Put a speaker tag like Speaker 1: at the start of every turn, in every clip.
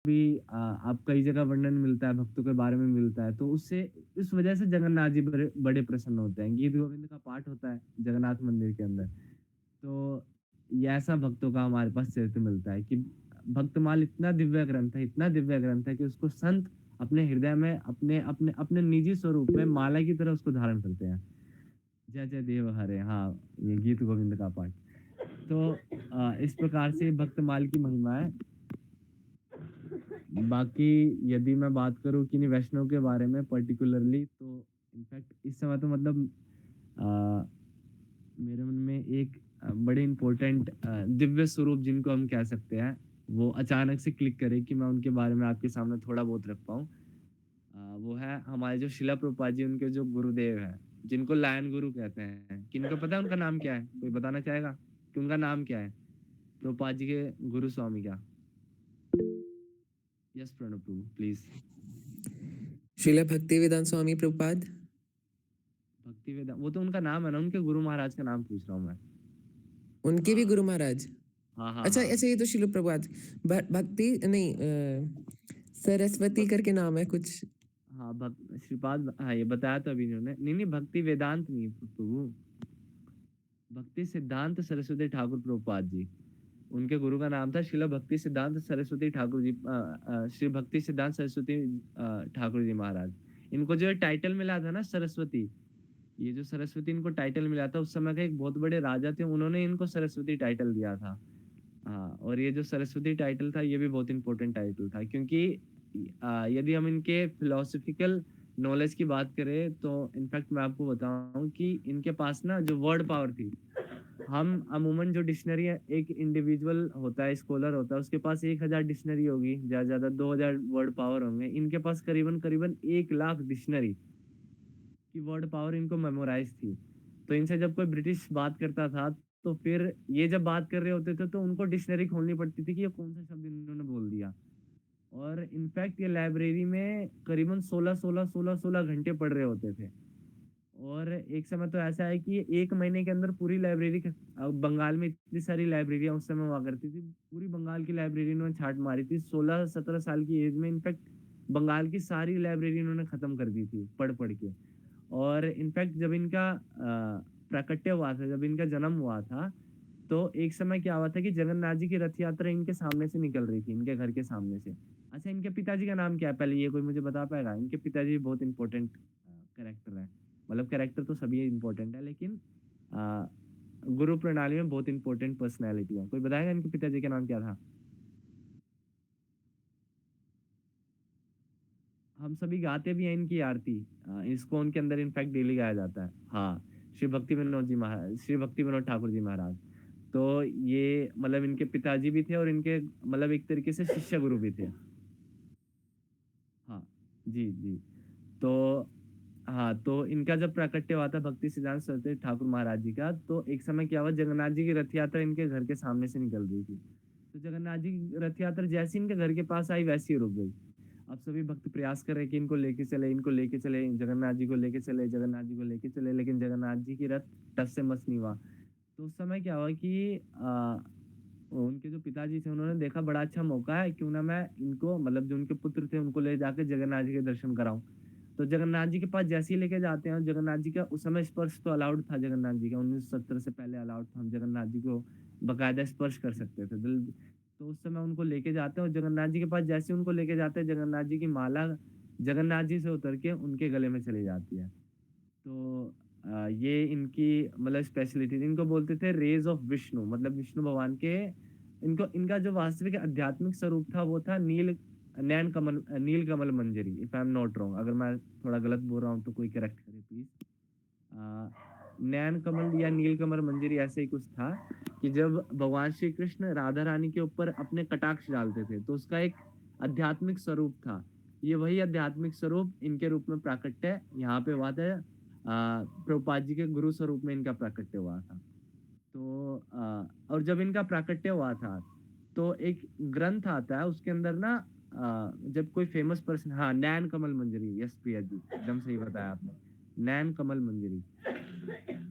Speaker 1: भी आप कई जगह वर्णन मिलता है, भक्तों के बारे में मिलता है, तो उससे इस वजह से जगन्नाथ जी बड़े बड़े प्रसन्न होते हैं। गीत गोविंद का पाठ होता है जगन्नाथ मंदिर के अंदर। तो ये ऐसा भक्तों का हमारे पास चरित्र मिलता है कि भक्तमाल इतना दिव्य ग्रंथ है, इतना दिव्य ग्रंथ है कि उसको संत अपने हृदय में अपने अपने अपने निजी स्वरूप में माला की तरह उसको धारण करते हैं। जय जय देव हरे, हाँ, ये गीत गोविंद का पाठ। तो इस प्रकार से भक्तमाल की महिमा है। बाकी यदि मैं बात करूँ कि नहीं वैष्णव के बारे में पर्टिकुलरली, तो इनफैक्ट इस समय तो मतलब अ, मेरे मन में एक बड़े इम्पोर्टेंट दिव्य स्वरूप जिनको हम कह सकते हैं, वो अचानक से क्लिक करे कि मैं उनके बारे में आपके सामने थोड़ा बहुत रख पाऊँ। वो है हमारे जो शिला प्रभुपाद जी, उनके जो गुरुदेव हैं, जिनको लायन गुरु कहते हैं। किनको पता है उनका नाम क्या है? कोई बताना चाहेगा कि उनका नाम क्या है? प्रभुपाद जी के गुरु स्वामी का। Yes Pranav Prabhu please.
Speaker 2: श्रीला भक्ति वेदांत स्वामी प्रभुपाद।
Speaker 1: भक्ति वेदा, वो तो उनका नाम है ना, उनके गुरु महाराज का नाम पूछ रहा हूँ मैं।
Speaker 2: उनके भी गुरु महाराज।
Speaker 1: हाँ हाँ
Speaker 2: अच्छा
Speaker 1: हाँ
Speaker 2: अच्छा, ये तो शिल प्रभुपाद। भक्ति नहीं, सरस्वती करके नाम है कुछ।
Speaker 1: हाँ। भक्त श्रीपाद, हाँ ये बताया तो अभी इन्होंने। नहीं नहीं, भक्ति वेदांत नहीं प्रभु, भक्ति सिद्धांत सरस्वती ठाकुर प्रभुपाद जी। उनके गुरु का नाम था शिला भक्ति सिद्धांत सरस्वती ठाकुर जी, श्री भक्ति सिद्धांत सरस्वती ठाकुर जी महाराज। इनको जो टाइटल मिला था ना सरस्वती, ये जो सरस्वती इनको टाइटल मिला था, उस समय के एक बहुत बड़े राजा थे, उन्होंने इनको सरस्वती टाइटल दिया था। हाँ, और ये जो सरस्वती टाइटल था, ये भी बहुत इंपॉर्टेंट टाइटल था, क्योंकि यदि हम इनके फिलोसफिकल नॉलेज की बात करें, तो इनफैक्ट मैं आपको बताऊं कि इनके पास ना जो वर्ड पावर थी, हम अमूमन जो डिक्शनरी है, एक इंडिविजुअल होता है, स्कॉलर होता है, उसके पास 1,000 डिक्शनरी होगी, ज्यादा ज्यादा 2,000 वर्ड पावर होंगे। इनके पास करीबन करीबन 1,00,000 डिक्शनरी की वर्ड पावर इनको मेमोराइज थी। तो इनसे जब कोई ब्रिटिश बात करता था, तो फिर ये जब बात कर रहे होते थे, तो उनको डिक्शनरी खोलनी पड़ती थी कि ये कौन सा शब्द इन्होंने बोल दिया। और इनफैक्ट ये लाइब्रेरी में करीबन 16 घंटे पढ़ रहे होते थे। और एक समय तो ऐसा है कि एक महीने के अंदर पूरी लाइब्रेरी, बंगाल में इतनी सारी लाइब्रेरियां उस समय हुआ करती थी, पूरी बंगाल की लाइब्रेरी इन्होंने छाट मारी थी 16-17 साल की एज में। इनफैक्ट बंगाल की सारी लाइब्रेरी इन्होंने खत्म कर दी थी पढ़ पढ़ के। और इनफैक्ट जब इनका प्राकट्य हुआ था, जब इनका जन्म हुआ था, तो एक समय क्या हुआ था कि जगन्नाथ जी की रथ यात्रा इनके सामने से निकल रही थी, इनके घर के सामने से। अच्छा, इनके पिताजी का नाम क्या है पहले, ये कोई मुझे बता पाएगा? इनके पिताजी बहुत इंपॉर्टेंट कैरेक्टर है। मतलब कैरेक्टर तो सभी इंपॉर्टेंट है, लेकिन अ, गुरु प्रणाली में बहुत इंपॉर्टेंट पर्सनैलिटी है। कोई बताएगा इनके पिताजी का नाम क्या था? हम सभी गाते भी हैं इनकी आरती, इसको उनके अंदर इनफैक्ट डेली गाया जाता है। हाँ, श्री भक्ति विनोद जी महाराज, श्री भक्ति विनोद ठाकुर जी महाराज। तो ये मतलब इनके पिताजी भी थे, और इनके मतलब एक तरीके से शिष्य गुरु भी थे। हाँ, जी जी। तो हाँ, तो इनका जब प्राकट्य हुआ था भक्ति सिद्धांत सरस्वती ठाकुर महाराज जी का, तो एक समय क्या हुआ, जगन्नाथ जी की रथ यात्रा इनके घर के सामने से निकल रही थी। तो जगन्नाथ जी की रथ यात्रा जैसे ही इनके घर के पास आई, वैसे ही रुक गई। अब सभी भक्त प्रयास कर रहे हैं कि इनको लेके चले, इनको लेके चले, जगन्नाथ जी को लेके चले, जगन्नाथ जी को लेके चले, लेकिन जगन्नाथ जी की रथ टस से मस नहीं हुआ। तो उस समय क्या हुआ कि उनके जो पिताजी थे, उन्होंने देखा बड़ा अच्छा मौका है, क्यों ना मैं इनको मतलब जो उनके पुत्र थे उनको ले जाकर जगन्नाथ जी के दर्शन कराऊं। तो जगन्नाथ जी के पास जैसे ही लेके जाते हैं, जगन्नाथ जी का उस समय स्पर्श तो अलाउड था, जगन्नाथ जी का 1970 से पहले अलाउड था, हम जगन्नाथ जी को बकायदा स्पर्श कर सकते थे दिल। तो उस समय उनको लेके जाते हैं, और जगन्नाथ जी के पास जैसे ही उनको लेके जाते हैं, जगन्नाथ जी की माला जगन्नाथ जी से उतर के उनके गले में चली जाती है। तो ये इनकी मतलब स्पेशलिटी थी। इनको बोलते थे रेज ऑफ विष्णु, मतलब विष्णु भगवान के। इनको इनका जो वास्तविक आध्यात्मिक स्वरूप था, वो था Nain Kamal, Neel Kamal Manjari, if I am not wrong. अगर मैं थोड़ा गलत बोल रहा हूँ तो कोई करेक्ट करे प्लीज। नैन कमल या नील कमल मंजरी ऐसे ही कुछ था, कि जब भगवान श्री कृष्ण राधा रानी के ऊपर अपने कटाक्ष डालते थे, तो उसका एक आध्यात्मिक स्वरूप था। ये वही आध्यात्मिक स्वरूप इनके रूप में प्राकट्य यहाँ पे हुआ था। प्रभुपाद जी के गुरु स्वरूप में इनका प्राकट्य हुआ था। तो और जब इनका प्राकट्य हुआ था, तो एक ग्रंथ आता है, उसके अंदर ना जब कोई फेमस पर्सन, हाँ, नैन कमल मंजरी, यस प्रिया जी, एकदम सही बताया आपने, नैन कमल मंजरी।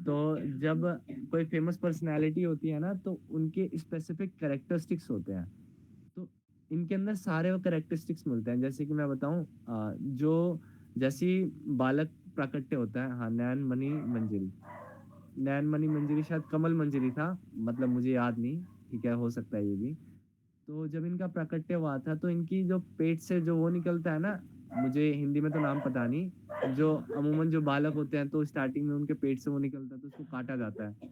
Speaker 1: तो जब कोई फेमस पर्सनालिटी होती है ना, तो उनके स्पेसिफिक कैरेक्टरिस्टिक्स होते हैं। तो इनके अंदर सारे वो कैरेक्टरिस्टिक्स मिलते हैं। जैसे कि मैं बताऊं, जो जैसी बालक प्राकट्य होता है, हाँ, नयन मणि मंजरी, नयन मणि मंजरी शायद कमल मंजरी था, मतलब मुझे याद नहीं, ठीक है, हो सकता है ये भी। तो जब इनका प्राकट्य हुआ था तो इनकी जो पेट से जो वो निकलता है ना, मुझे हिंदी में तो नाम पता नहीं, जो अमूमन जो बालक होते हैं तो स्टार्टिंग में उनके पेट से वो निकलता है तो उसको काटा जाता है।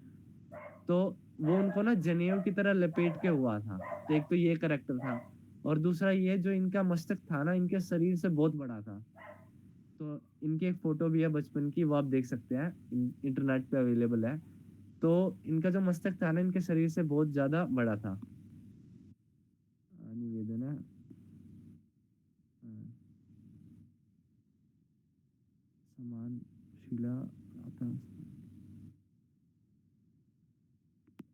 Speaker 1: तो वो उनको ना जनेऊ की तरह लपेट के हुआ था। तो एक तो ये करेक्टर था, और दूसरा ये जो इनका मस्तक था ना, इनके शरीर से बहुत बड़ा था। तो इनकी एक फोटो भी है बचपन की, वो आप देख सकते हैं, इंटरनेट पे अवेलेबल है। तो इनका जो मस्तक था ना, इनके शरीर से बहुत ज्यादा बड़ा था। निवेदन है। समान शिला था।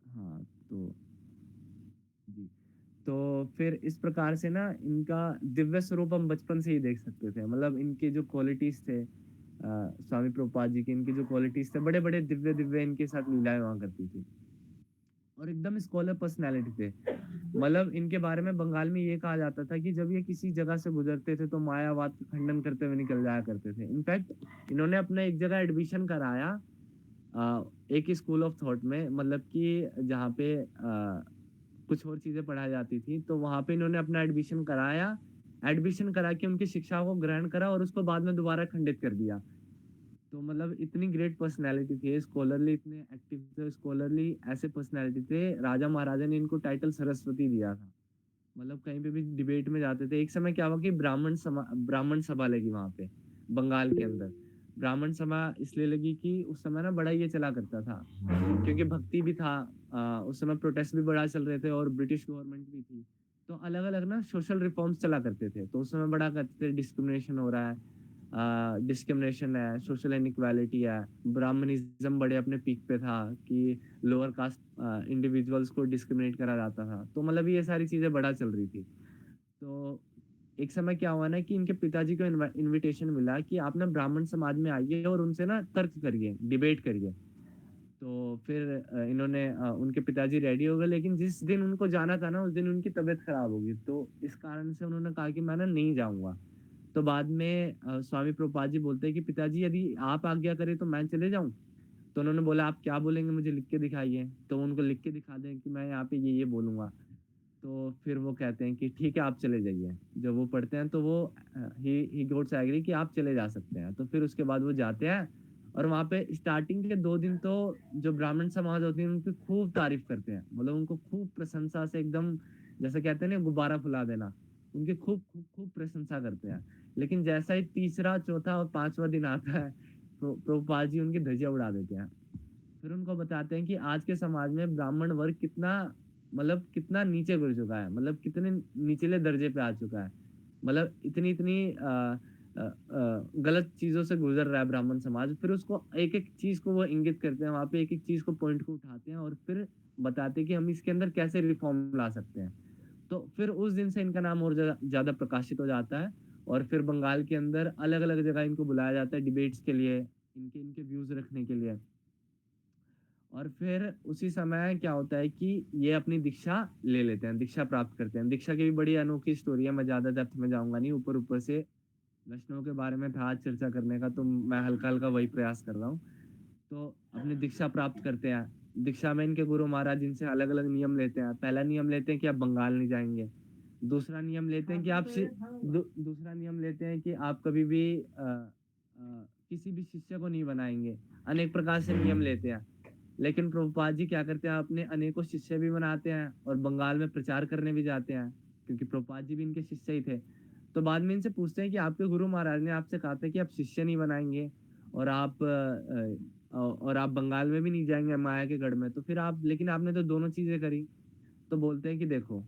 Speaker 1: हाँ, तो जी, तो फिर इस प्रकार से ना इनका दिव्य स्वरूप हम बचपन से ही देख सकते थे। मतलब इनके जो क्वालिटीज थे, स्वामी प्रभुपाद जी की इनकी जो क्वालिटीज थे, बड़े बड़े दिव्य दिव्य इनके साथ लीलाएं हुआ करती थी, और एकदम स्कॉलर पर्सनैलिटी थे। मतलब इनके बारे में बंगाल में ये कहा जाता था कि जब ये किसी जगह से गुजरते थे तो मायावाद का खंडन करते हुए निकल जाया करते थे। इनफैक्ट इन्होंने अपना एक जगह एडमिशन कराया, एक स्कूल ऑफ थॉट में, मतलब कि जहाँ पे कुछ और चीजें पढ़ाई जाती थी, तो वहां पे इन्होंने अपना एडमिशन कराया। एडमिशन करा के उनकी शिक्षा को ग्रहण करा और उसको बाद में दोबारा खंडित कर दिया। तो मतलब इतनी ग्रेट पर्सनैलिटी थी, स्कॉलरली इतने एक्टिव थे, स्कॉलरली ऐसे पर्सनैलिटी थे, राजा महाराजा ने इनको टाइटल सरस्वती दिया था। मतलब कहीं पे भी डिबेट में जाते थे। एक समय क्या हुआ कि ब्राह्मण सभा लगी वहां पे, बंगाल के अंदर। ब्राह्मण सभा इसलिए लगी कि उस समय ना बड़ा ये चला करता था, क्योंकि भक्ति भी था, उस समय प्रोटेस्ट भी बड़ा चल रहे थे और ब्रिटिश गवर्नमेंट भी थी। तो अलग अलग ना सोशल रिफॉर्म्स चला करते थे, तो उस समय बड़ा करते थे डिस्क्रिमिनेशन हो रहा है, डिस्क्रिमिनेशन है, सोशल इनइक्वालिटी है, ब्राह्मणिज्म बड़े अपने पीक पे था कि लोअर कास्ट इंडिविजुअल्स को डिस्क्रिमिनेट करा जाता था। तो मतलब ये सारी चीजें बड़ा चल रही थी। तो एक समय क्या हुआ ना कि इनके पिताजी को इनविटेशन मिला कि आप ना ब्राह्मण समाज में आइए और उनसे ना तर्क करिए, डिबेट करिए। तो फिर उनके पिताजी रेडी हो गए, लेकिन जिस दिन उनको जाना था ना, उस दिन उनकी तबीयत खराब हो गई, तो इस कारण से उन्होंने कहा कि मैं ना नहीं जाऊंगा। तो बाद में स्वामी प्रभुपाद जी बोलते हैं कि पिताजी यदि आप आज्ञा करें तो मैं चले जाऊं। तो उन्होंने बोला आप क्या बोलेंगे मुझे लिख के दिखाइए, तो उनको लिख के दिखा दें कि मैं यहाँ पे ये बोलूंगा। तो फिर वो कहते हैं कि ठीक है आप चले जाइए। जब वो पढ़ते हैं तो वो ही गॉट्स एग्री कि आप चले जा सकते हैं। तो फिर उसके बाद वो जाते हैं, और वहाँ पे स्टार्टिंग के 2 दिन तो जो ब्राह्मण समाज होती है उनकी खूब तारीफ करते हैं, मतलब उनको खूब प्रशंसा से एकदम, जैसे कहते हैं ना गुब्बारा फुला देना, उनकी खूब खूब खूब प्रशंसा करते हैं। लेकिन जैसा ही तीसरा चौथा और पांचवा दिन आता है, तो प्रभुपाद जी उनकी धज्जियां उड़ा देते हैं। फिर उनको बताते हैं कि आज के समाज में ब्राह्मण वर्ग कितना, मतलब कितना नीचे गिर चुका है, मतलब कितने निचले दर्जे पे आ चुका है। मतलब इतनी इतनी गलत चीजों से गुजर रहा है ब्राह्मण समाज। फिर उसको एक एक चीज को वो इंगित करते हैं, वहां पे एक एक चीज को पॉइंट को उठाते हैं और फिर बताते हैं कि हम इसके अंदर कैसे रिफॉर्म ला सकते हैं। तो फिर उस दिन से इनका नाम और ज्यादा ज्यादा प्रकाशित हो जाता है, और फिर बंगाल के अंदर अलग अलग जगह इनको बुलाया जाता है डिबेट्स के लिए, इनके इनके व्यूज रखने के लिए। और फिर उसी समय क्या होता है कि ये अपनी दीक्षा ले लेते हैं, दीक्षा प्राप्त करते हैं। दीक्षा की भी बड़ी अनोखी स्टोरी है, मैं ज्यादा डेप्थ में जाऊंगा नहीं, ऊपर ऊपर से वैष्णव के बारे में था आज चर्चा करने का, तो मैं हल्का हल्का वही प्रयास कर रहा हूँ। तो अपनी दीक्षा प्राप्त करते हैं। दीक्षा में इनके गुरु महाराज जिनसे अलग अलग नियम लेते हैं। पहला नियम लेते हैं कि आप बंगाल नहीं जाएंगे। दूसरा नियम लेते हैं कि दूसरा नियम लेते हैं कि आप कभी भी किसी भी शिष्य को नहीं बनाएंगे। अनेक प्रकार से नियम लेते हैं। लेकिन प्रभुपाद जी क्या करते हैं, अपने अनेकों शिष्य भी बनाते हैं और बंगाल में प्रचार करने भी जाते हैं, क्योंकि प्रभुपाद जी भी इनके शिष्य ही थे। तो बाद में इनसे पूछते हैं कि आपके गुरु महाराज ने आपसे कहा था कि आप शिष्य नहीं बनाएंगे, और आप बंगाल में भी नहीं जाएंगे माया के गढ़ में, तो फिर आप, लेकिन आपने तो दोनों चीजें करी। तो बोलते हैं कि देखो,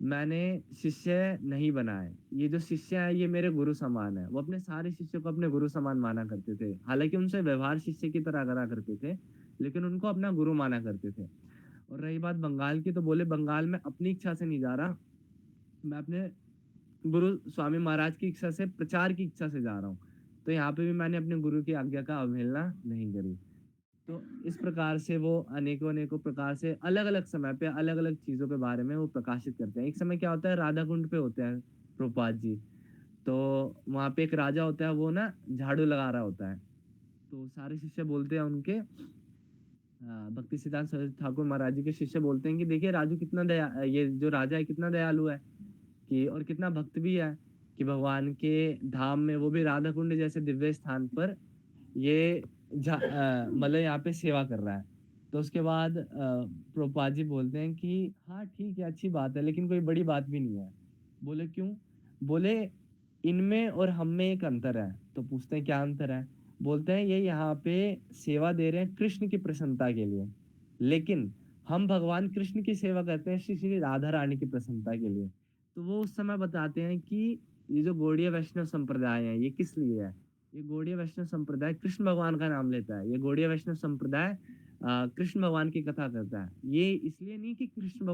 Speaker 1: मैंने शिष्य नहीं बनाए, ये जो शिष्य है ये मेरे गुरु समान है। वो अपने सारे शिष्य को अपने गुरु समान माना करते थे, हालांकि उनसे व्यवहार शिष्य की तरह करा करते थे, लेकिन उनको अपना गुरु माना करते थे। और रही बात बंगाल की, तो बोले बंगाल में अपनी इच्छा से नहीं जा रहा, मैं अपने गुरु स्वामी महाराज की इच्छा से, प्रचार की इच्छा से जा रहा हूँ। तो यहाँ पे भी मैंने अपने गुरु की आज्ञा का अवहेलना नहीं करी। तो इस प्रकार से वो अनेकों-अनेकों प्रकार से अलग-अलग समय पे अलग-अलग चीज़ों के बारे में वो प्रकाशित करते हैं। एक समय क्या होता है राधा कुंड पे होते हैं प्रभुपाद जी। तो वहाँ पे एक राजा होता है वो ना झाड़ू लगा रहा होता है। तो सारे शिष्य बोलते हैं उनके भक्ति सिद्धांत सरस्वती ठाकुर महाराज जी के शिष्य बोलते हैं कि देखिए राजू कितना ये जो राजा है कितना दयालु है कि और कितना भक्त भी है कि भगवान के धाम में वो भी राधा कुंड जैसे दिव्य स्थान पर ये मतलब यहाँ पे सेवा कर रहा है। तो उसके बाद प्रभुपाद जी बोलते हैं कि हाँ ठीक है अच्छी बात है लेकिन कोई बड़ी बात भी नहीं है। बोले क्यों? बोले इनमें और हम में एक अंतर है। तो पूछते हैं क्या अंतर है? बोलते हैं ये यहाँ पे सेवा दे रहे हैं कृष्ण की प्रसन्नता के लिए। लेकिन हम भगवान कृष्ण की सेवा करते हैं श्री श्री राधा रानी की प्रसन्नता के लिए। तो वो उस समय बताते हैं कि ये जो गौड़ीय वैष्णव संप्रदाय है ये किस लिए है? ये गौड़ीय वैष्णव संप्रदाय कृष्ण भगवान का नाम लेता है। ये गौड़ीय वैष्णव संप्रदाय कृष्ण भगवान की कथा करता है। ये इसलिए नहीं कि कृष्ण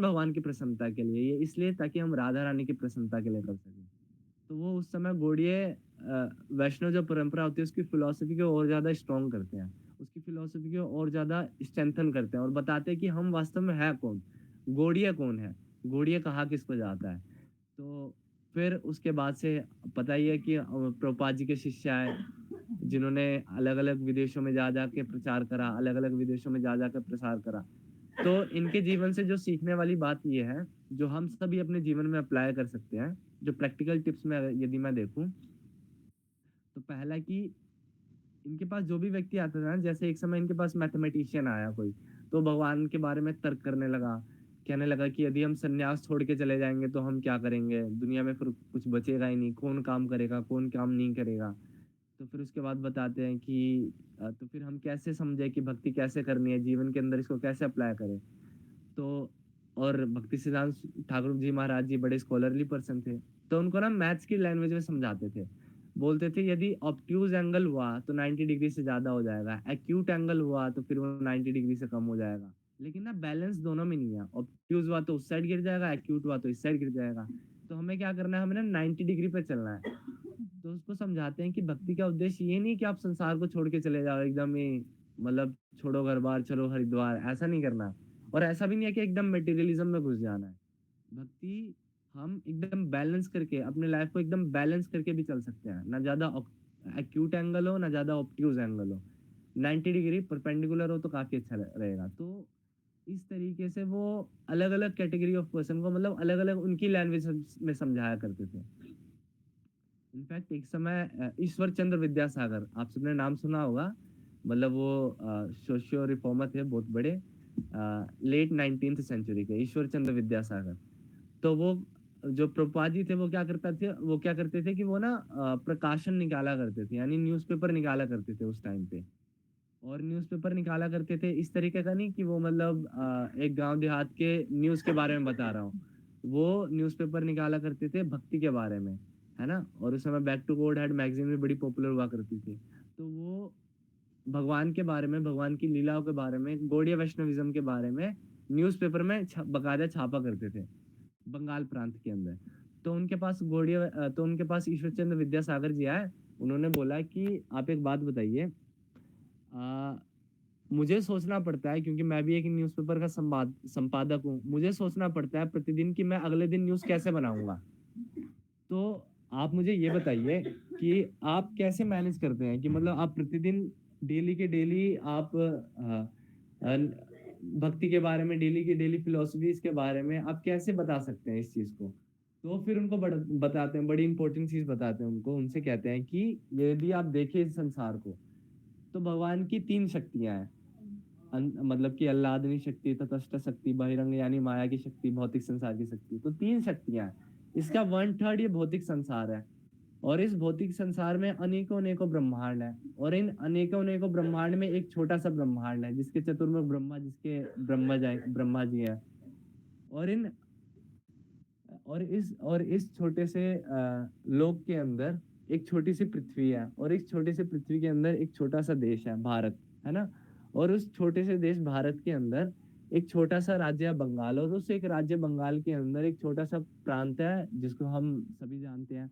Speaker 1: भगवान की प्रसन्नता के लिए, ये इसलिए ताकि हम राधा रानी की प्रसन्नता के लिए कर सकें। तो वो उस समय गौड़ीय वैष्णव जो परंपरा होती है उसकी फिलॉसफी को और ज़्यादा स्ट्रॉन्ग करते हैं। उसकी फिलॉसफी को और ज़्यादा स्ट्रेंथन करते हैं और बताते हैं कि हम वास्तव में है कौन? गौड़ीय कौन है? गौड़ीय कहा किसको जाता है? तो फिर उसके बाद से पता ही है कि प्रभुपाद जी के शिष्य आए, जिन्होंने अलग-अलग विदेशों में जा-जा के प्रचार करा, अलग-अलग विदेशों में जा-जा कर प्रसार करा। तो इनके जीवन से जो सीखने वाली बात ये है, जो हम सभी अपने जीवन में अप्लाई कर सकते हैं, जो प्रैक्टिकल टिप्स में यदि मैं देखूँ, तो पहला कि इनके पास जो भी व्यक्ति आता था ना, जैसे एक समय इनके पास मैथमेटिशियन आया कोई, तो भगवान के बारे में तर्क करने लगा। कहने लगा कि यदि हम सन्यास छोड़ के चले जाएँगे तो हम क्या करेंगे? दुनिया में फिर कुछ बचेगा ही नहीं, कौन काम करेगा, कौन काम नहीं करेगा? तो फिर उसके बाद बताते हैं कि तो फिर हम कैसे समझे कि भक्ति कैसे करनी है, जीवन के अंदर इसको कैसे अप्लाई करें? तो और भक्ति सिद्धांत ठाकुर जी महाराज जी बड़े स्कॉलरली पर्सन थे। तो उनको ना मैथ्स की लैंग्वेज में समझाते थे। बोलते थे यदि ऑब्ट्यूज़ एंगल हुआ तो 90 डिग्री से ज़्यादा हो जाएगा, एक्यूट एंगल हुआ तो फिर वो 90 डिग्री से कम हो जाएगा। लेकिन ना बैलेंस दोनों में नहीं है। ऑब्ट्यूज़ हुआ तो उस साइड गिर जाएगा, एक्यूट हुआ तो इस साइड गिर जाएगा। तो हमें क्या करना है, हमें ना 90 डिग्री पे चलना है। तो उसको समझाते हैं कि भक्ति का उद्देश्य ये नहीं कि आप संसार को छोड़ के चले जाओ एकदम ही, मतलब छोड़ो घर-बार चलो हरिद्वार, ऐसा नहीं करना। और ऐसा भी नहीं है कि एकदम मटेरियलिज्म में घुस जाना है। भक्ति हम एकदम बैलेंस करके अपने लाइफ को एकदम बैलेंस करके भी चल सकते हैं। ना ज़्यादा एक्यूट एंगल हो, ना ज़्यादा ऑब्ट्यूज एंगल हो। 90 डिग्री परपेंडिकुलर हो तो काफ़ी अच्छा रहेगा। तो इस तरीके से वो अलग-अलग कैटेगरी ऑफ पर्सन को मतलब अलग-अलग उनकी लैंग्वेज में समझाया करते थे। इनफैक्ट एक समय ईश्वर चंद्र विद्यासागर, आप सबने नाम सुना होगा। मतलब वो सोशियो रिफॉर्मर थे बहुत बड़े, लेट 19th सेंचुरी के ईश्वर चंद्र विद्यासागर। तो वो जो प्रभुपाद जी थे वो क्या करते थे कि वो ना प्रकाशन निकाला करते थे, यानी न्यूज़पेपर निकाला करते थे उस टाइम पे। और न्यूज़पेपर निकाला करते थे इस तरीके का नहीं कि वो मतलब एक गांव देहात के न्यूज़ के बारे में बता रहा हूँ। वो न्यूज़पेपर निकाला करते थे भक्ति के बारे में, है ना? और उस समय back to Godhead magazine भी बड़ी पॉपुलर हुआ करती थी। तो वो भगवान के बारे में, भगवान की लीलाओं के बारे में, गौड़ीय वैष्णविज़्म के बारे में न्यूज़पेपर में बाकायदा छापा करते थे, बंगाल प्रांत के अंदर। तो उनके पास ईश्वर चंद्र विद्यासागर जी आए। उन्होंने बोला कि आप एक बात बताइए, अ, मुझे सोचना पड़ता है क्योंकि मैं भी एक न्यूज़पेपर का संपादक हूँ। मुझे सोचना पड़ता है प्रतिदिन कि मैं अगले दिन न्यूज़ कैसे बनाऊँगा। तो आप मुझे ये बताइए कि आप कैसे मैनेज करते हैं कि मतलब आप प्रतिदिन डेली के डेली आप भक्ति के बारे में डेली की डेली फिलॉसफीज के बारे में आप कैसे बता सकते हैं इस चीज को? तो फिर उनको बताते हैं, बड़ी इंपॉर्टेंट चीज बताते हैं उनको, उनसे कहते हैं कि यदि आप देखें इस संसार को तो भगवान की 3 शक्तियाँ हैं। मतलब कि आह्लादनी शक्ति, तटस्थ शक्ति, बहिरंग यानी माया की शक्ति, भौतिक संसार की शक्ति। तो 3 शक्तियाँ हैं। इसका 1/3 ये भौतिक संसार है। और इस भौतिक संसार में अनेकों-अनेकों ब्रह्मांड हैं। और इन अनेकों-अनेकों ब्रह्मांड में एक छोटा-सा ब्रह्मांड है, जिसके चतुर्मुख ब्रह्मा, जिसके ब्रह्मा जी हैं। और इन और इस छोटे से लोक के अंदर एक छोटी सी पृथ्वी है, और इस छोटी सी पृथ्वी के अंदर एक छोटा सा देश है भारत, है ना? और उस छोटे से देश भारत के अंदर एक छोटा सा राज्य है बंगाल, और उस एक राज्य बंगाल के अंदर एक छोटा सा प्रांत है जिसको हम सभी जानते हैं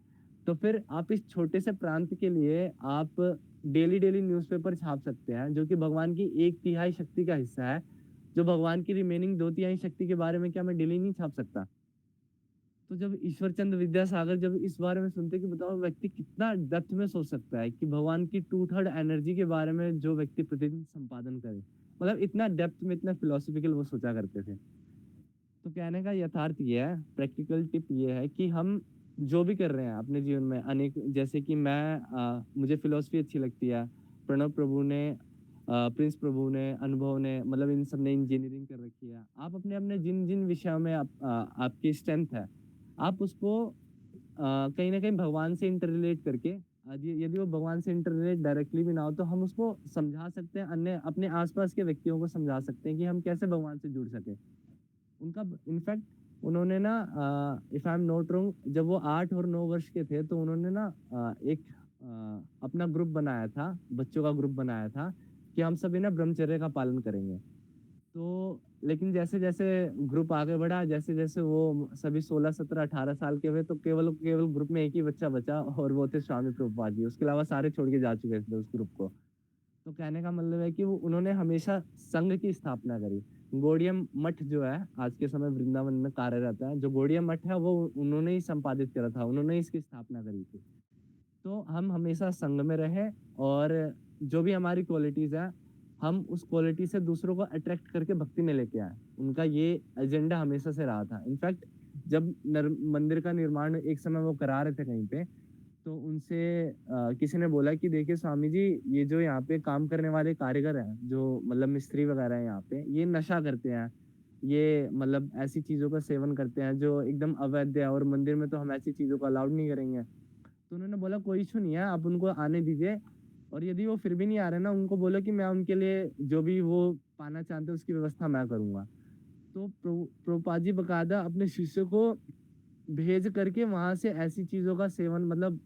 Speaker 1: तो फिर आप इस छोटे से प्रांत के लिए आप डेली-डेली न्यूज़पेपर छाप सकते हैं, जो कि भगवान की 1/3 शक्ति का हिस्सा है। जो भगवान की रिमेनिंग 2/3 शक्ति के बारे में क्या मैं डेली नहीं छाप सकता? तो जब ईश्वर चंद्र विद्यासागर जब इस बारे में सुनते कि बताओ व्यक्ति कितना डेप्थ में सोच सकता है कि भगवान की 2/3 एनर्जी के बारे में जो व्यक्ति प्रतिदिन संपादन करे। मतलब इतना डेप्थ में, इतना फिलॉसॉफिकल वो सोचा करते थे। तो कहने का यथार्थ ये है, प्रैक्टिकल टिप ये है कि हम जो भी कर रहे हैं अपने जीवन में अनेक जैसे कि मुझे फ़िलॉसफ़ी अच्छी लगती है। प्रणव प्रभु ने प्रिंस प्रभु ने, अनुभव ने मतलब इन सब ने इंजीनियरिंग कर रखी है। आप अपने-अपने जिन-जिन विषयों में आपकी स्ट्रेंथ है, आप उसको कहीं न कहीं भगवान से इंटर रिलेट करके यदि वो भगवान से इंटर रिलेट डायरेक्टली भी ना हो तो हम उसको समझा सकते हैं, अन्य अपने आस-पास के व्यक्तियों को समझा सकते हैं कि हम कैसे भगवान से जुड़ सकें। उनका इनफैक्ट उन्होंने ना if I am not wrong जब वो 8 और 9 वर्ष के थे तो उन्होंने ना एक अपना ग्रुप बनाया था, बच्चों का ग्रुप बनाया था कि हम सभी ना ब्रह्मचर्य का पालन करेंगे। तो लेकिन जैसे-जैसे ग्रुप आगे बढ़ा, जैसे-जैसे वो सभी 16, 17, 18 साल के हुए तो केवल केवल ग्रुप में एक ही बच्चा बचा और वो थे स्वामी प्रभुपाद जी। उसके अलावा सारे छोड़ के जा चुके थे उस ग्रुप को। तो कहने का मतलब है कि वो उन्होंने हमेशा संघ की स्थापना करी। गौड़िया मठ जो है, आज के समय वृंदावन में कार्यरत है। जो गौड़िया मठ है, वो उन्होंने ही संपादित करा था, उन्होंने ही इसकी स्थापना करी थी। तो हम हमेशा संग में रहें और जो भी हमारी क्वालिटीज़ हैं, हम उस क्वालिटी से दूसरों को अट्रैक्ट करके भक्ति में लेके आएँ। उनका ये एजेंडा हमेशा से रहा था। इनफैक्ट जब मंदिर का निर्माण एक समय वो करा रहे थे कहीं पे, तो उनसे किसी ने बोला कि देखिए स्वामी जी, ये जो यहाँ पे काम करने वाले कारीगर हैं, जो मतलब मिस्त्री वगैरह हैं यहाँ पे, ये नशा करते हैं। ये मतलब ऐसी चीज़ों का सेवन करते हैं जो एकदम अवैध है और मंदिर में तो हम ऐसी चीज़ों को अलाउड नहीं करेंगे। तो उन्होंने बोला कोई इश्यू नहीं है, आप उनको आने दीजिए और यदि वो फिर भी नहीं आ रहे ना, उनको बोलो कि मैं उनके लिए जो भी वो पाना चाहते हैं उसकी व्यवस्था मैं करूँगा। तो प्रभुपाद जी बकायदा अपने शिष्य को भेज करके वहाँ से ऐसी चीज़ों का सेवन मतलब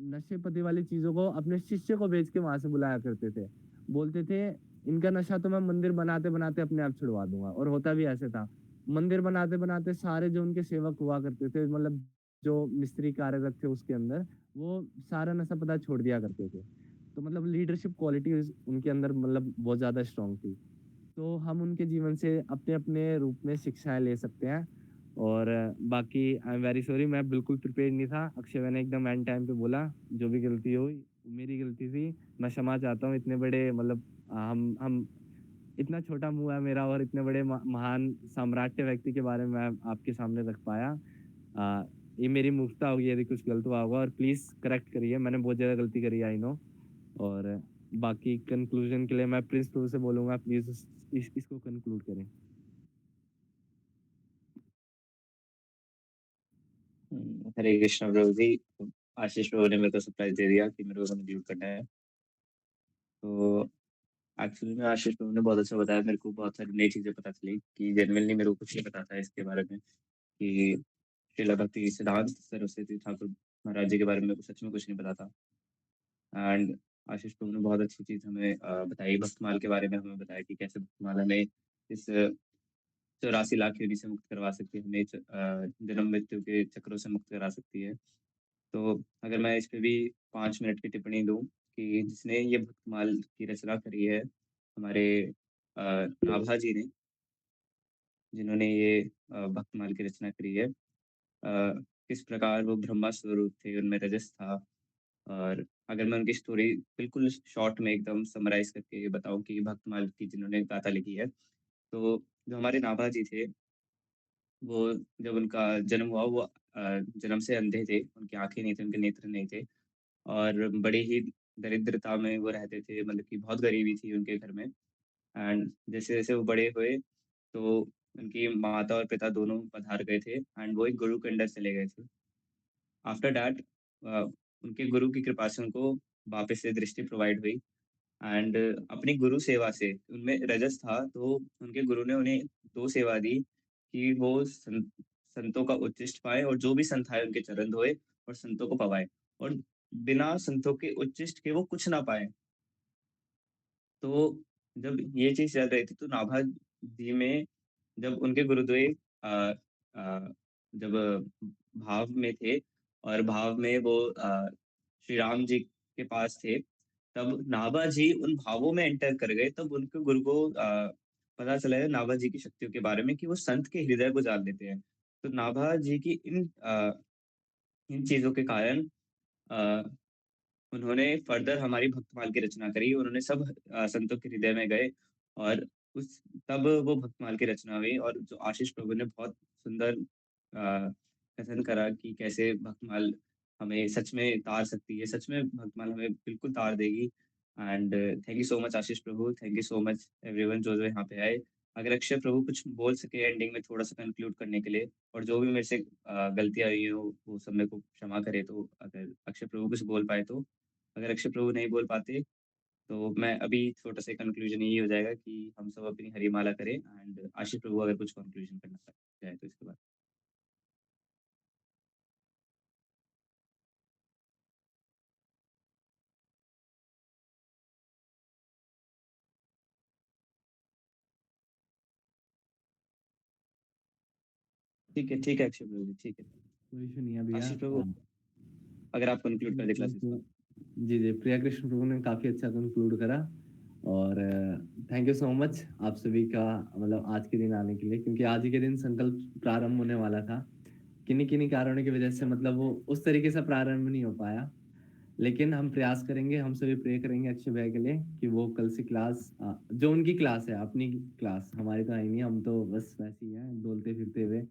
Speaker 1: नशे-पत्ती वाली चीज़ों को अपने शिष्य को भेज के वहाँ से बुलाया करते थे। बोलते थे, "इनका नशा तो मैं मंदिर बनाते-बनाते अपने आप छुड़वा दूँगा" और होता भी ऐसे था। मंदिर बनाते-बनाते सारे जो उनके सेवक हुआ करते थे मतलब जो मिस्त्री कार्यरत थे उसके अंदर, वो सारा नशा-पता छोड़ दिया करते थे। तो मतलब लीडरशिप क्वालिटीज़ उनके अंदर मतलब बहुत ज़्यादा स्ट्रॉन्ग थी। तो हम उनके जीवन से अपने-अपने रूप में शिक्षाएँ ले सकते हैं और बाकी आई एम वेरी सॉरी मैं बिल्कुल प्रिपेयर्ड नहीं था। अक्षय मैंने एकदम एंड टाइम पे बोला, जो भी गलती हुई, मेरी गलती थी। मैं क्षमा चाहता हूँ इतने बड़े मतलब हम इतना छोटा मुँह है मेरा और इतने बड़े महान सम्राट्य व्यक्ति के बारे में मैं आपके सामने रख पाया। ये मेरी मूर्खता होगी यदि कुछ गलत हुआ होगा और प्लीज़ करेक्ट करिए, मैंने बहुत ज़्यादा गलती करी है आई नो और बाकी कंक्लूज़न के लिए मैं प्रिंस टू से बोलूँगा प्लीज़ इसको कंक्लूड करें।
Speaker 3: हरे कृष्णा प्रभु जी। आशीष प्रभु ने मेरे को सरप्राइज दे दिया कि मेरे को कंक्लूड करना है। तो एक्चुअली में आशीष प्रभु ने बहुत अच्छा बताया, मेरे को बहुत सारी नई चीज़ें पता चली कि जेनुइनली मेरे को कुछ नहीं पता था इसके बारे में कि श्रील भक्ति सिद्धांत सरस्वती ठाकुर महाराज जी के बारे में मेरे को सच में कुछ नहीं पता था। एंड आशीष प्रभु ने बहुत अच्छी चीज़ हमें बताई, भक्तमाल के बारे में हमें बताया कि कैसे भक्तमाल हमें इस 84 लाख योनि से मुक्त करवा सकती है, हमें जन्म मृत्यु के चक्रों से मुक्त करा सकती है। तो अगर मैं इस पे भी 5 मिनट की टिप्पणी दूँ कि जिसने ये भक्तमाल की रचना करी है, हमारे नाभा जी ने, जिन्होंने ये भक्तमाल की रचना करी है। किस प्रकार वो ब्रह्मा स्वरूप थे, उनमें रजस था और अगर मैं उनकी स्टोरी बिल्कुल शॉर्ट में एकदम समराइज़ करके बताऊँ कि भक्तमाल की जिन्होंने गाथा लिखी है, तो जो हमारे नाभा जी थे, वो जब उनका जन्म हुआ, वो जन्म से अंधे थे, उनकी आँखें नहीं थी, उनके नेत्र नहीं थे। और बड़ी ही दरिद्रता में वो रहते थे, मतलब कि बहुत गरीबी थी उनके घर में। एंड जैसे-जैसे वो बड़े हुए, तो उनकी माता और पिता दोनों पधार गए थे एंड वो एक गुरु के अंडर चले गए थे। आफ्टर दैट अ, उनके गुरु की कृपा से उनको वापस से दृष्टि प्रोवाइड हुई एंड अपनी गुरु सेवा से उनमें रजस था, तो उनके गुरु ने उन्हें 2 सेवा दी कि वो संतों का उच्चिष्ट पाएँ और जो भी संत आए उनके चरण धोए और संतों को पवाएँ और बिना संतों के उच्चिष्ट के वो कुछ ना पाएँ। तो जब ये चीज़ चल रही थी तो नाभा जी में जब उनके गुरुदेव अ, जब भाव में थे और भाव में वो श्री राम जी के पास थे। तब नाभा जी उन भावों में एंटर कर गए, तब उनके गुरु को पता चला है नाभा जी की शक्तियों के बारे में कि वो संत के हृदय को जान लेते हैं। तो नाभा जी की इन चीज़ों के कारण अ, उन्होंने फर्दर हमारी भक्तमाल की रचना करी। उन्होंने सब संतों के हृदय में गए और उस तब वो भक्तमाल की रचना हुई। और जो आशीष प्रभु ने बहुत सुंदर कथन करा कि कैसे भक्तमाल हमें सच में तार सकती है, सच में भक्तमाल हमें बिल्कुल तार देगी। And thank you so much Ashish Prabhu, thank you so much everyone जो जो यहाँ पे आए। अगर अक्षय प्रभु कुछ बोल सके एंडिंग में थोड़ा सा कंक्लूड करने के लिए, और जो भी मेरे से गलतियाँ हुई हो वो सब मेरे को क्षमा करे, तो अगर अक्षय प्रभु कुछ बोल पाए तो। अगर अक्षय प्रभु नहीं बोल पाते तो मैं अभी छोटा सा कंक्लूजन यही हो जाएगा कि हम सब अपनी हरिमाला करें। एंड आशीष प्रभु अगर कुछ कंक्लूजन करना चाहे तो इसके बाद। ठीक है अक्षय प्रभु जी, ठीक है।
Speaker 1: कोई इशू नहीं है भैया।
Speaker 3: आशीष प्रभु अगर आप कंक्लूड कर दे क्लासेस का।
Speaker 1: जी जी, प्रिया कृष्ण प्रभु ने काफ़ी अच्छा कंक्लूड करा। और थैंक यू सो मच आप सभी का, मतलब आज के दिन आने के लिए, क्योंकि आज ही के दिन संकल्प प्रारंभ होने वाला था। किन्हीं किन्हीं कारणों की वजह से मतलब वो उस तरीके से प्रारंभ नहीं हो पाया। लेकिन हम प्रयास करेंगे, हम सभी प्रे करेंगे अक्षय भैया के लिए कि वो कल से क्लास, जो उनकी क्लास है, अपनी क्लास, हमारी तो है नहीं, हम तो बस वैसे ही हैं डोलते फिरते हुए।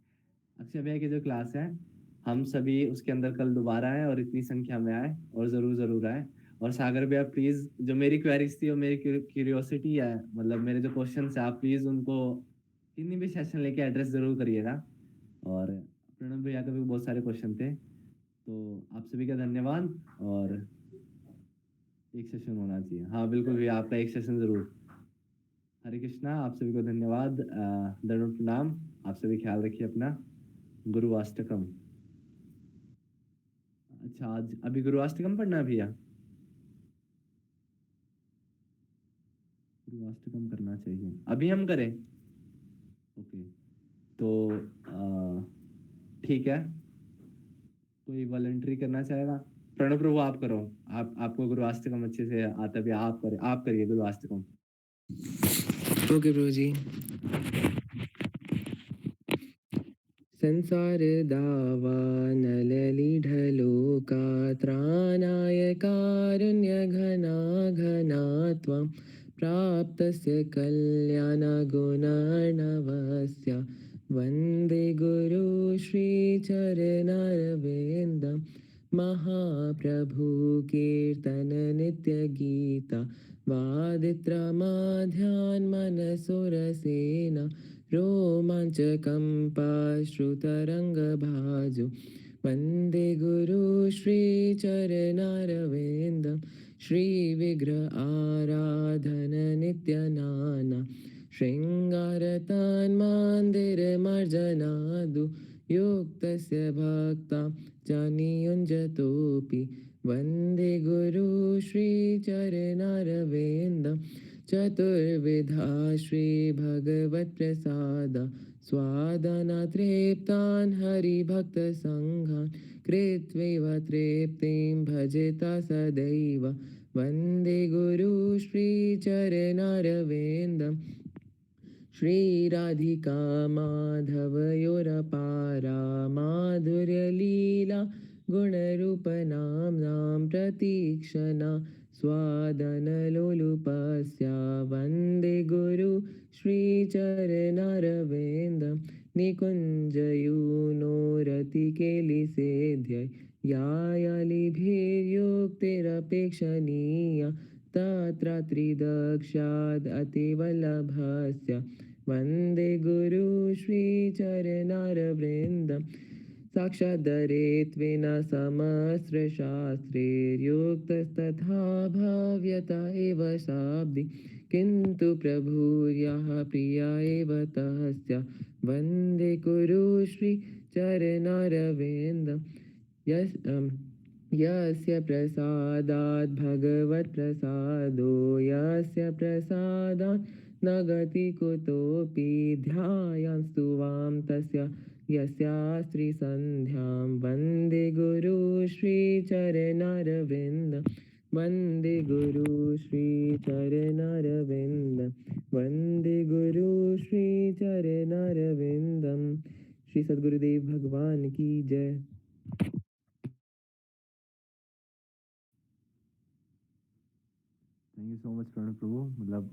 Speaker 1: अक्षय भैया की जो क्लास है, हम सभी उसके अंदर कल दोबारा आए और इतनी संख्या में आए, और ज़रूर ज़रूर आए। और सागर भैया प्लीज़, जो मेरी क्वेरीज थी और मेरी क्यूरियोसिटी है, मतलब मेरे जो क्वेश्चन है, आप प्लीज़ उनको किन्हीं भी सेशन लेके एड्रेस ज़रूर करिएगा। और प्रणव भैया के भी बहुत सारे क्वेश्चन थे। तो आप सभी का धन्यवाद। और एक सेशन होना चाहिए, हाँ बिल्कुल भैया, आपका एक सेशन ज़रूर। हरे कृष्णा, आप सभी को धन्यवाद, दंड प्रणाम। आप सभी ख्याल रखिए अपना। गुरुवाष्टकम। अच्छा, आज अभी गुरुवाष्टकम पढ़ना है भैया? गुरुवाष्टकम करना चाहिए, अभी हम करें? ओके, तो ठीक है, कोई वॉलंटरी करना चाहेगा? प्रणव प्रभु आप करो, आप, आपको गुरुवाष्टकम अच्छे से आता भी, आप करें, आप करिए गुरुवाष्टकम।
Speaker 2: ओके प्रभु जी। संसार दावा नलली ढलोका त्राणाय कारुण्य घना घना त्वं प्राप्तस्य कल्याणगुणार्णवस्य वन्दे गुरु श्रीचरणरविन्दं महाप्रभु कीर्तन नित्यगीता वादित्रमाध्यान्मनसुरसेना रोमाञ्चकम्पाश्रुतरङ्गभाजो वन्दे गुरु श्रीचरणारविन्दं श्रीविग्रह आराधन नित्यनाना शृङ्गारतान्मान्दिरमर्जनादु युक्तस्य भक्तां जानियुञ्जतोऽपि वन्दे गुरु श्रीचरणारविन्दं चतुर्विधा श्रीभगवत्प्रसादा स्वादना तृप्तान् हरिभक्तसङ्घान् कृत्वैव तृप्तिं भजता सदैव वन्दे गुरु श्रीचरणारविन्दं श्रीराधिका माधवयोरपारा माधुर्यलीला गुणरूपनाम्नां प्रतीक्षणा स्वादनलोलुपस्या वन्दे गुरु श्रीचरणारविन्दं निकुञ्जयूनोरतिकेलिसेध्यय यायालिभिर्युक्तिरपेक्षणीया तत्र त्रिदक्षाद् अतिवल्लभस्य वन्दे गुरु श्रीचरणारविन्दं साक्षादरेत्विना समस्रशास्त्रैर्युक्तस्तथा भाव्यत एव शाब्दि किन्तु प्रभुर्यः प्रिया एव तस्य वन्दे गुरु श्रीचरणारविन्दं यस्य प्रसादात् भगवत्प्रसादो यस्य प्रसादात् न गति कुतोऽपि ध्यायां स्तुवां तस्य यस्यास्त्रिसन्ध्यां वन्दे गुरु श्री चरणारविंद वंदे गुरु श्री चरणारविंद वंदे गुरु श्री चरणारविंदम। श्री सद्गुरुदेव भगवान की जय।
Speaker 1: Thank you so much Pranav Prabhu. मतलब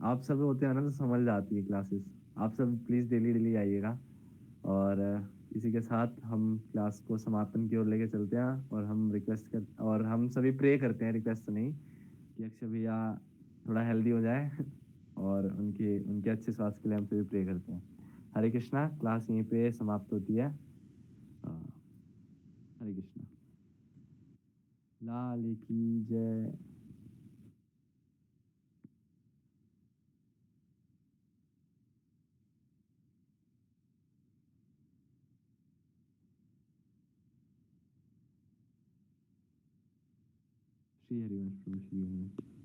Speaker 1: आप सब होते हैं ना तो समझ जाती है क्लासेस। आप सब प्लीज़ डेली डेली आइएगा। और इसी के साथ हम क्लास को समापन की ओर लेके चलते हैं और हम और हम सभी प्रे करते हैं, रिक्वेस्ट तो नहीं, कि अक्षय भैया थोड़ा हेल्दी हो जाए और उनके उनके अच्छे स्वास्थ्य के लिए हम सभी प्रे करते हैं। हरे कृष्णा। क्लास यहीं पे समाप्त होती है। हरे कृष्णा। लाल की जय। श्री हरिवंश प्रभु, श्री हरिवंश।